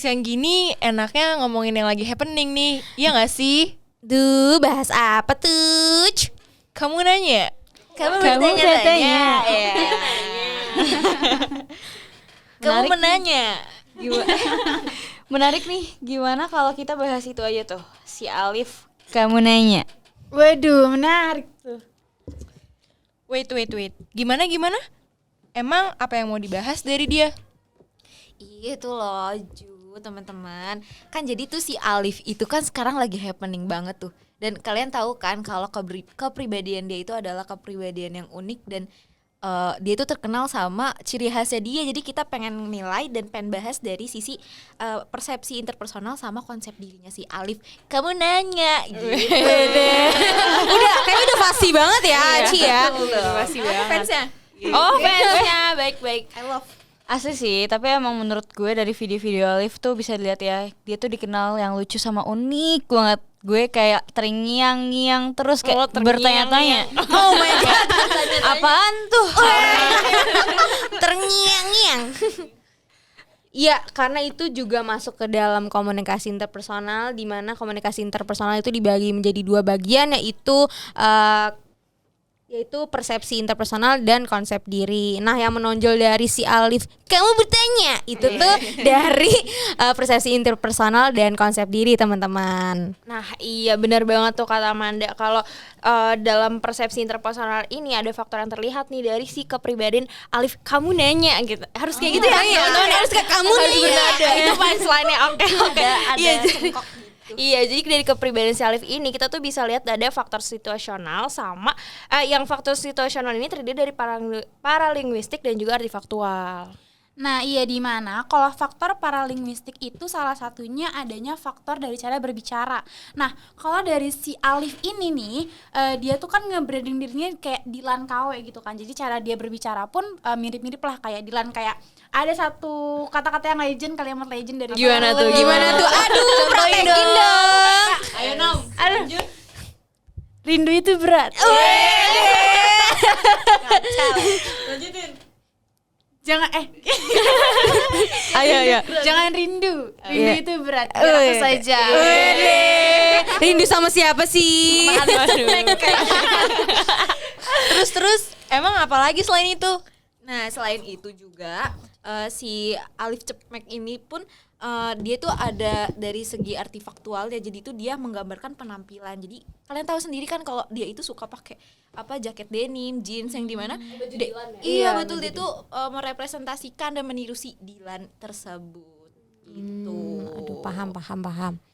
siang-siang gini enaknya ngomongin yang lagi happening nih. Iya gak sih? Duh, bahas apa tuh? Kamu nanya? Kamu bertanya. Kamu menanya? Menarik nih, gimana kalau kita bahas itu aja tuh, si Alif kamu nanya. Waduh, menarik tuh. Wait. Gimana? Emang apa yang mau dibahas dari dia? Iya tuh loh, Ju, teman-teman. Kan jadi tuh si Alif itu kan sekarang lagi happening banget tuh. Dan kalian tahu kan kalau kepribadian dia itu adalah kepribadian yang unik dan dia itu terkenal sama ciri khasnya dia. Jadi kita pengen nilai dan pengen bahas dari sisi persepsi interpersonal sama konsep dirinya si Alif. Kamu nanya gitu. Udah, kayaknya udah pasti banget ya, Ci ya. Pasti banget. Fansnya. Oh, fansnya. Baik. I love. Asli sih, tapi emang menurut gue dari video-video Alif tuh bisa dilihat ya, dia tuh dikenal yang lucu sama unik banget. Gue kayak terngiang-ngiang terus kayak bertanya-tanya. Oh my god. Apaan tuh? Terngiang-ngiang. Iya, karena itu juga masuk ke dalam komunikasi interpersonal, di mana komunikasi interpersonal itu dibagi menjadi dua bagian, yaitu persepsi interpersonal dan konsep diri. Nah, yang menonjol dari si Alif, kamu bertanya, itu tuh dari persepsi interpersonal dan konsep diri, teman-teman. Nah, iya benar banget tuh kata Amanda. Kalau dalam persepsi interpersonal ini ada faktor yang terlihat nih dari si kepribadian Alif. Kamu nanya gitu. Harus kayak gitu ya, teman-teman. Harus kayak kamu nanya. Itu punchline-nya. Oke. Iya, iya, jadi dari kepribadian si Alif ini kita tuh bisa lihat ada faktor situasional sama yang faktor situasional ini terdiri dari paralinguistik dan juga artifaktual. Nah iya, di mana kalau faktor paralinguistik itu salah satunya adanya faktor dari cara berbicara. Nah kalau dari si Alif ini nih dia tuh kan nge-branding dirinya kayak Dilan KW gitu kan. Jadi cara dia berbicara pun mirip-mirip lah kayak Dilan. Kayak ada satu kata-kata yang legend, kalimat legend dari Gimana tuh? Aduh, praktekin dong. Ayo Nom. Rindu itu berat. Lanjutin. Jangan Ayo. jangan rindu Iya. itu berat. Biar aku saja. Rindu sama siapa sih? Terus emang apa lagi selain itu? Nah, selain itu juga si Alif Cepmek ini pun dia tuh ada dari segi artifaktual ya. Jadi itu dia menggambarkan penampilan. Jadi kalian tahu sendiri kan kalau dia itu suka pakai jaket denim, jeans yang dimana iya betul, dia tuh merepresentasikan dan meniru si Dilan tersebut gitu. Aduh, paham.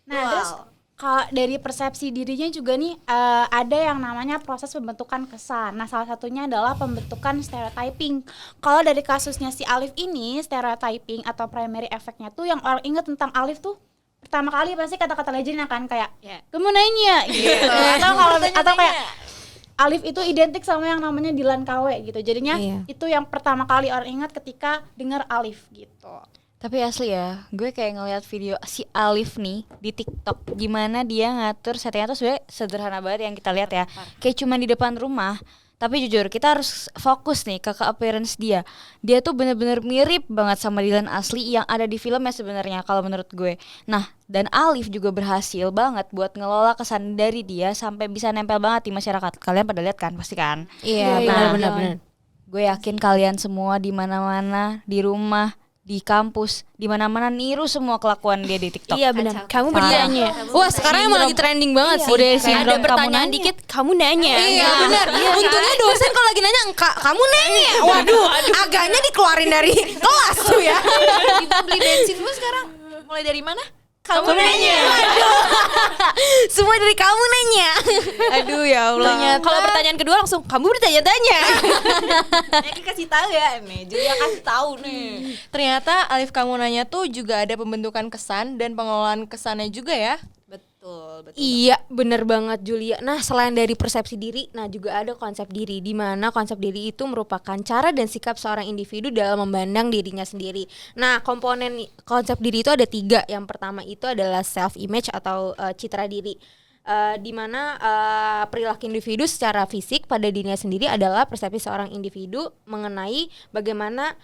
Nah terus kalau dari persepsi dirinya juga nih ada yang namanya proses pembentukan kesan. Nah salah satunya adalah pembentukan stereotyping. Kalau dari kasusnya si Alif ini, stereotyping atau primary effect-nya tuh yang orang ingat tentang Alif tuh pertama kali pasti kata-kata legendnya kan kayak kamu nanya gitu. atau kayak Alif itu identik sama yang namanya Dilan KW gitu. Jadinya itu yang pertama kali orang ingat ketika dengar Alif gitu. Tapi asli ya, gue kayak ngeliat video si Alif nih di TikTok, gimana dia ngatur settingnya tuh sebenarnya sederhana banget yang kita lihat ya. Kayak cuma di depan rumah. Tapi jujur kita harus fokus nih ke appearance dia. Dia tuh bener-bener mirip banget sama Dilan asli yang ada di filmnya sebenarnya kalau menurut gue. Nah, dan Alif juga berhasil banget buat ngelola kesan dari dia sampai bisa nempel banget di masyarakat. Kalian pada lihat kan pasti kan? Iya, benar. Gue yakin kalian semua di mana-mana, di rumah, di kampus, di mana-mana niru semua kelakuan dia di TikTok. Iya benar. Kamu bertanya. Wah, sekarang emang lagi trending banget sih. Udah Ada sindrom pertanyaan kamu nanya. dikit, kamu nanya. Iya, benar. Untungnya dosen kalau lagi nanya, kamu nanya. Waduh, agaknya dikeluarin dari kelas tuh ya. Beli bensin lu sekarang mulai dari mana? Kamu nanya. Aduh. Semua dari kamu nanya. Aduh ya Allah. Kalau pertanyaan kedua langsung kamu bertanya-tanya. Nek kasih tahu ya, nih Julia kasih tahu nih. Ternyata Alif kamu nanya tuh juga ada pembentukan kesan dan pengelolaan kesannya juga ya. Betul. Iya, bener banget Julia. Nah, selain dari persepsi diri, nah juga ada konsep diri, di mana konsep diri itu merupakan cara dan sikap seorang individu dalam memandang dirinya sendiri. Nah, komponen konsep diri itu ada 3. Yang pertama itu adalah self image atau citra diri. Di mana perilaku individu secara fisik pada dirinya sendiri adalah persepsi seorang individu mengenai bagaimana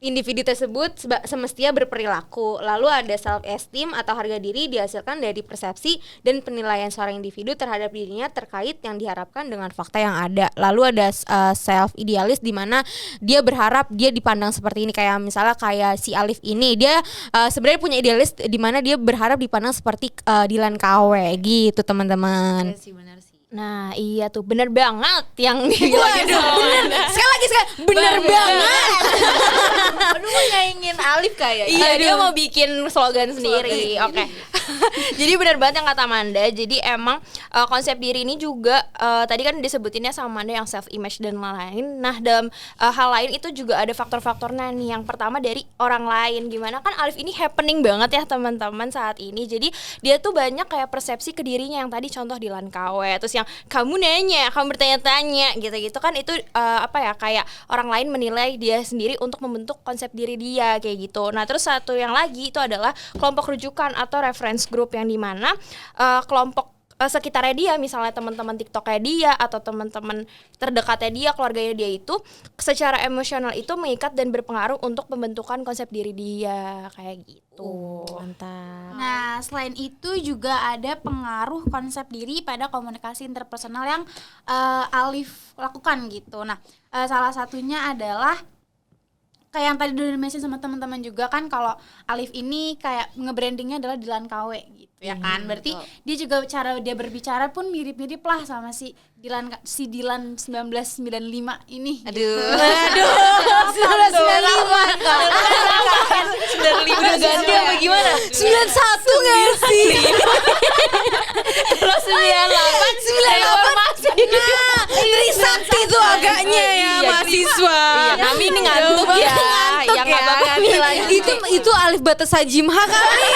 individu tersebut semestinya berperilaku. Lalu ada self esteem atau harga diri dihasilkan dari persepsi dan penilaian seorang individu terhadap dirinya terkait yang diharapkan dengan fakta yang ada. Lalu ada self idealis, di mana dia berharap dia dipandang seperti ini, kayak misalnya kayak si Alif ini, dia sebenarnya punya idealis di mana dia berharap dipandang seperti Dilan KW gitu, teman-teman. Benar sih. Nah iya tuh bener banget yang dibilangin Bener. Sekali lagi bener banget. Aduh, mau nyaingin Alif kayak. Iya, dia mau bikin slogan sendiri. Oke. Jadi benar banget yang kata Amanda. Jadi emang konsep diri ini juga tadi kan disebutinnya sama Amanda yang self image dan lain-lain. Nah, dalam hal lain itu juga ada faktor-faktornya nih. Yang pertama dari orang lain. Gimana kan Alif ini happening banget ya teman-teman saat ini. Jadi dia tuh banyak kayak persepsi ke dirinya yang tadi contoh Dilan KW, terus yang kamu nanya, kamu bertanya-tanya gitu-gitu kan itu apa ya, kayak orang lain menilai dia sendiri untuk membentuk konsep diri dia kayak gitu. Nah, terus satu yang lagi itu adalah kelompok rujukan atau reference group, yang dimana kelompok sekitarnya dia, misalnya teman-teman TikToknya dia atau teman-teman terdekatnya dia, keluarganya dia, itu secara emosional itu mengikat dan berpengaruh untuk pembentukan konsep diri dia kayak gitu. Mantap. Nah, selain itu juga ada pengaruh konsep diri pada komunikasi interpersonal yang Alif lakukan gitu. Nah, salah satunya adalah kayak yang tadi udah mention sama teman-teman juga kan, kalau Alif ini kayak nge-brandingnya adalah Dilan KW gitu ya kan. Berarti dia juga cara dia berbicara pun mirip-mirip lah sama si Dilan 1995 ini. Aduh. 95 udah ganti apa gimana? 91 nggak sih? Kalau 98 Nah, Trisakti tuh agaknya ya mahasiswa. Iya, kami ini ngantuk ya. Yang nggak ganti lagi. Itu Alif Batas Sajimha kali.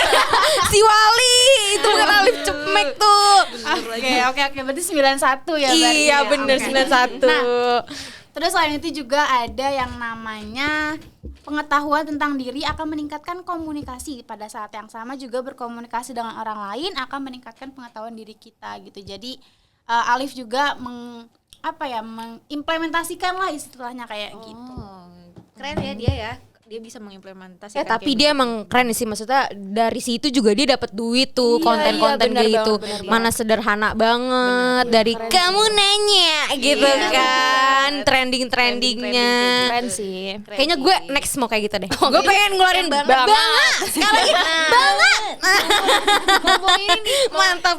Si Wali itu bukan Alif Cemek tuh. Oke, berarti 91 ya berarti. Iya ya? bener, Oke. 91. Nah, terus selain itu juga ada yang namanya pengetahuan tentang diri akan meningkatkan komunikasi. Pada saat yang sama juga berkomunikasi dengan orang lain akan meningkatkan pengetahuan diri kita gitu. Jadi Alif juga mengimplementasikan lah istilahnya kayak gitu. Keren ya dia ya. Dia bisa mengimplementasikan. Tapi dia emang keren sih, maksudnya dari situ juga dia dapat duit tuh, konten-konten bener kayak gitu. banget, bener Mana sederhana banget dari kamu nanya gitu kan, trending-trendingnya. Keren sih. Kayaknya gue next mau kayak gitu deh. Gue pengen ngeluarin banget. Sekali lagi banget. Ngomong ini nih, Mantap.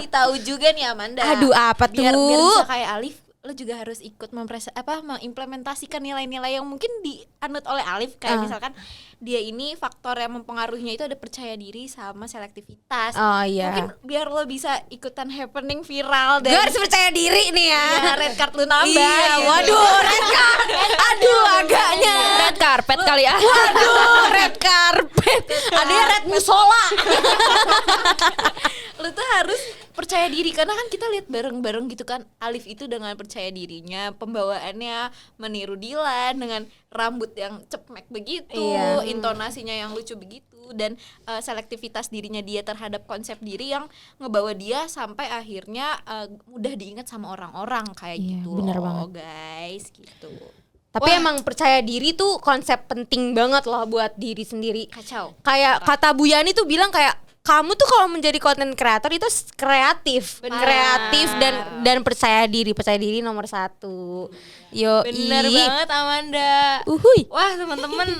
kasih tahu juga nih Amanda. Aduh, apa tuh? Biar bisa kayak Alif, lo juga harus ikut mengimplementasikan nilai-nilai yang mungkin dianut oleh Alif, kayak misalkan dia ini faktor yang mempengaruhinya itu ada percaya diri sama selektivitas. Oh iya. Mungkin biar lo bisa ikutan happening viral Gue dan harus percaya diri nih ya. red card lo nambah. Iya, gitu. waduh, red card. Aduh, agaknya. Red carpet kali ya. Waduh, red carpet. Ada yang red musola. Lo tuh harus percaya diri, karena kan kita lihat bareng-bareng gitu kan, Alif itu dengan percaya dirinya, pembawaannya meniru Dilan dengan rambut yang cepmek begitu, intonasinya yang lucu begitu, dan selektivitas dirinya dia terhadap konsep diri yang ngebawa dia sampai akhirnya mudah diingat sama orang-orang kayak gitu. bener loh, guys, gitu. Tapi emang percaya diri tuh konsep penting banget loh buat diri sendiri. Kacau. Kayak kata Bu Yani tuh bilang kayak kamu tuh kalau menjadi content creator itu kreatif, kreatif dan percaya diri nomor 1. Yo, Bener banget Amanda. Uhuy. Wah teman-teman,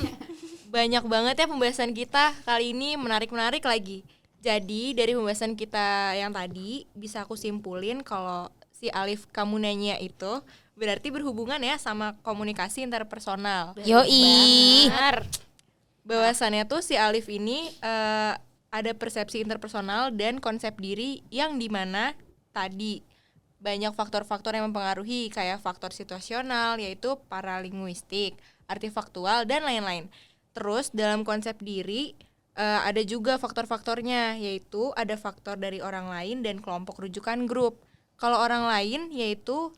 banyak banget ya pembahasan kita kali ini, menarik lagi. Jadi dari pembahasan kita yang tadi bisa aku simpulin kalau si Alif kamu nanya itu berarti berhubungan ya sama komunikasi interpersonal. Yoi. Bahwasannya tuh si Alif ini ada persepsi interpersonal dan konsep diri yang dimana tadi banyak faktor-faktor yang mempengaruhi, kayak faktor situasional yaitu paralinguistik, artifaktual dan lain-lain. Terus dalam konsep diri ada juga faktor-faktornya, yaitu ada faktor dari orang lain dan kelompok rujukan grup. Kalau orang lain yaitu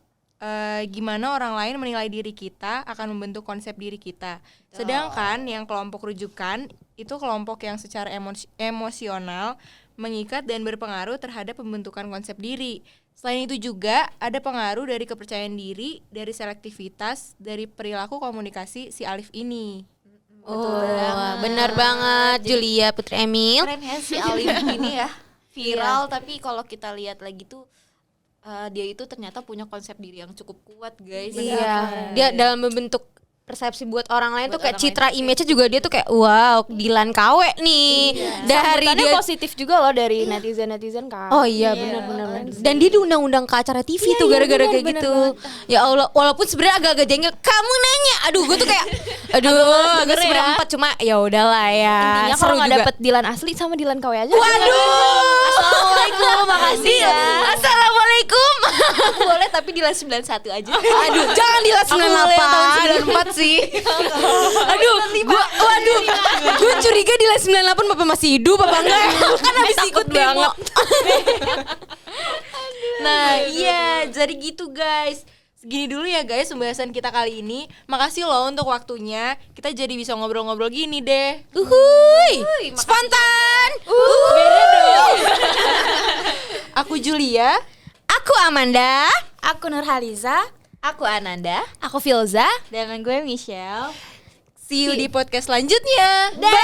gimana orang lain menilai diri kita akan membentuk konsep diri kita. Sedangkan yang kelompok rujukan itu kelompok yang secara emosional mengikat dan berpengaruh terhadap pembentukan konsep diri. Selain itu juga ada pengaruh dari kepercayaan diri, dari selektivitas, dari perilaku komunikasi si Alif ini. Oh, benar banget Julia Putri Emil. Keren ya si Alif ini ya, viral tapi kalau kita lihat lagi tuh dia itu ternyata punya konsep diri yang cukup kuat guys. Iya, dia dalam membentuk persepsi buat orang lain tuh Buat kayak orang citra image-nya juga dia tuh kayak wow, Dilan KW nih. Dari Sambutannya dia positif juga loh dari netizen kan. Oh iya benar. Dan dia diundang-undang ke acara TV tuh gara-gara kayak gitu. Ya Allah, walaupun sebenarnya agak-agak jengkel. Kamu nanya, aduh gue tuh kayak aduh agak seberempat cuma ya udahlah ya. Intinya Seru kalau nggak juga. dapet Dilan asli sama Dilan KW aja. Waduh. Assalamualaikum, makasih ya. Assalamualaikum. Boleh tapi di 91 aja. Aduh, jangan di 98 94 sih. Aduh, gue curiga di 98 Bapak masih hidup apa enggak? Kan habis ikut demo. Nah iya, jadi gitu guys. Segini dulu ya guys pembahasan kita kali ini. Makasih loh untuk waktunya. Kita jadi bisa ngobrol-ngobrol gini deh. Uhuy, spontan. Beda dong. Aku Julia. Aku Amanda. Aku Nurhaliza. Aku Ananda. Aku Filza. Dan gue Michelle. See you di podcast selanjutnya. Bye.